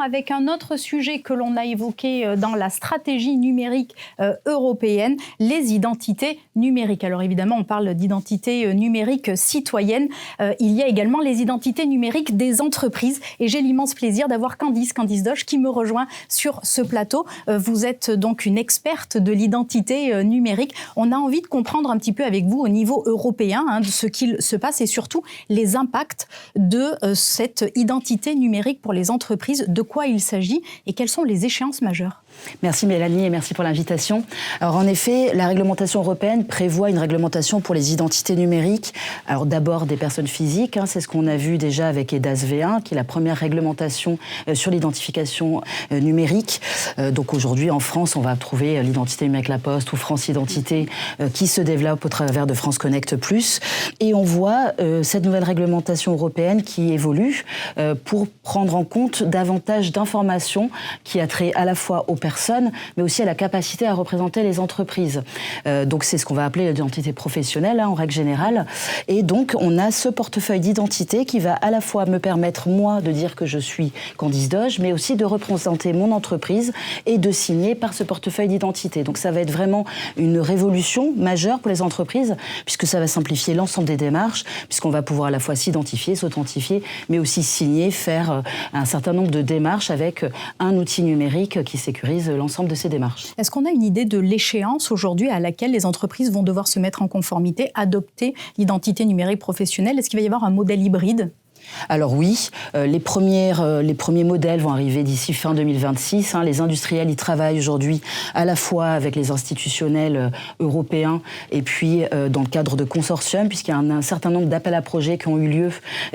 avec un autre sujet que l'on a évoqué dans la stratégie numérique européenne, les identités numériques. Alors évidemment, on parle d'identité numérique citoyenne. Il y a également les identités numériques des entreprises. Et j'ai l'immense plaisir d'avoir Candice Doche qui me rejoint sur ce plateau. Vous êtes donc une experte de l'identité numérique. On a envie de comprendre un petit peu avec vous au niveau européen de ce qu'il se passe et surtout les impacts de cette identité numérique pour les entreprises. De quoi il s'agit et quelles sont les échéances majeures? Merci Mélanie et merci pour l'invitation. Alors en effet, la réglementation européenne prévoit une réglementation pour les identités numériques. Alors d'abord des personnes physiques, c'est ce qu'on a vu déjà avec EDAS V1, qui est la première réglementation sur l'identification numérique. Donc aujourd'hui en France, on va trouver l'identité numérique La Poste ou France Identité qui se développe au travers de France Connect Plus. Et on voit cette nouvelle réglementation européenne qui évolue pour prendre en compte davantage d'informations qui a trait à la fois aux personnes, mais aussi à la capacité à représenter les entreprises. Donc c'est ce qu'on va appeler l'identité professionnelle en règle générale. Et donc on a ce portefeuille d'identité qui va à la fois me permettre moi de dire que je suis Candice Doche, mais aussi de représenter mon entreprise et de signer par ce portefeuille d'identité. Donc ça va être vraiment une révolution majeure pour les entreprises, puisque ça va simplifier l'ensemble des démarches, puisqu'on va pouvoir à la fois s'identifier, s'authentifier, mais aussi signer, faire un certain nombre de démarches avec un outil numérique qui sécurise l'ensemble de ces démarches. Est-ce qu'on a une idée de l'échéance aujourd'hui à laquelle les entreprises vont devoir se mettre en conformité, adopter l'identité numérique professionnelle? Est-ce qu'il va y avoir un modèle hybride? Alors oui, les premiers modèles vont arriver d'ici fin 2026. Les industriels y travaillent aujourd'hui à la fois avec les institutionnels européens et puis dans le cadre de consortiums, puisqu'il y a un certain nombre d'appels à projets qui ont eu lieu,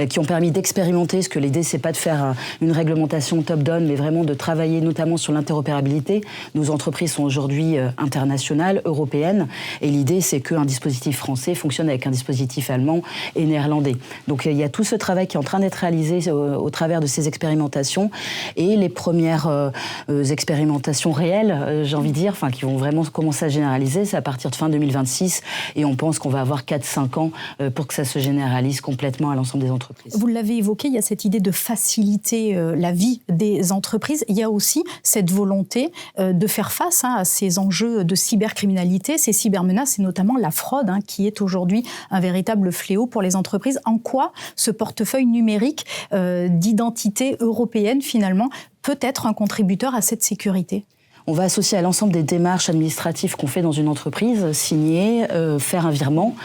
qui ont permis d'expérimenter, ce que l'idée c'est pas de faire une réglementation top-down, mais vraiment de travailler notamment sur l'interopérabilité. Nos entreprises sont aujourd'hui internationales, européennes, et l'idée c'est qu'un dispositif français fonctionne avec un dispositif allemand et néerlandais. Donc il y a tout ce travail qui est en train d'être réalisé au travers de ces expérimentations et les premières expérimentations réelles, j'ai envie de dire, qui vont vraiment commencer à généraliser, c'est à partir de fin 2026 et on pense qu'on va avoir 4-5 ans pour que ça se généralise complètement à l'ensemble des entreprises. Vous l'avez évoqué, il y a cette idée de faciliter la vie des entreprises. Il y a aussi cette volonté de faire face à ces enjeux de cybercriminalité, ces cybermenaces et notamment la fraude qui est aujourd'hui un véritable fléau pour les entreprises. En quoi ce portefeuille numérique d'identité européenne, finalement, peut être un contributeur à cette sécurité? On va associer à l'ensemble des démarches administratives qu'on fait dans une entreprise, signer, faire un virement,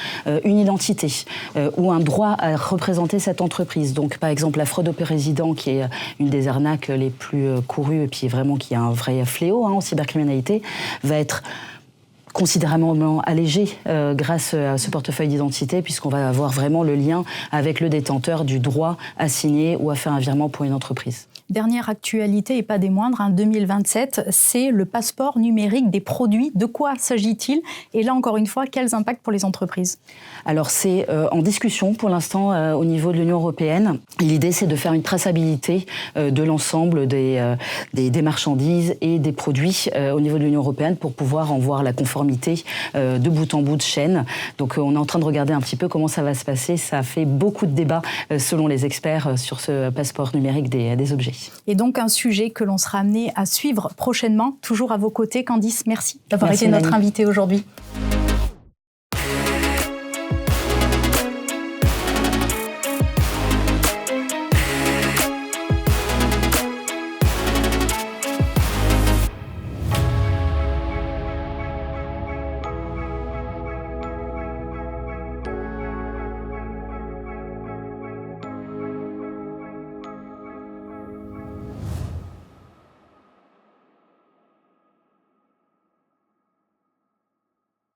une identité ou un droit à représenter cette entreprise. Donc par exemple la fraude au résident qui est une des arnaques les plus courues et puis vraiment qui est un vrai fléau en cybercriminalité, va être considérablement allégé grâce à ce portefeuille d'identité puisqu'on va avoir vraiment le lien avec le détenteur du droit à signer ou à faire un virement pour une entreprise. Dernière actualité et pas des moindres, 2027, c'est le passeport numérique des produits. De quoi s'agit-il? Et là, encore une fois, quels impacts pour les entreprises? Alors, c'est en discussion pour l'instant au niveau de l'Union européenne. L'idée, c'est de faire une traçabilité de l'ensemble des marchandises et des produits au niveau de l'Union européenne pour pouvoir en voir la conformité de bout en bout de chaîne. Donc, on est en train de regarder un petit peu comment ça va se passer. Ça a fait beaucoup de débats selon les experts sur ce passeport numérique des objets. Et donc un sujet que l'on sera amené à suivre prochainement, toujours à vos côtés. Candice, merci d'avoir été notre invitée aujourd'hui.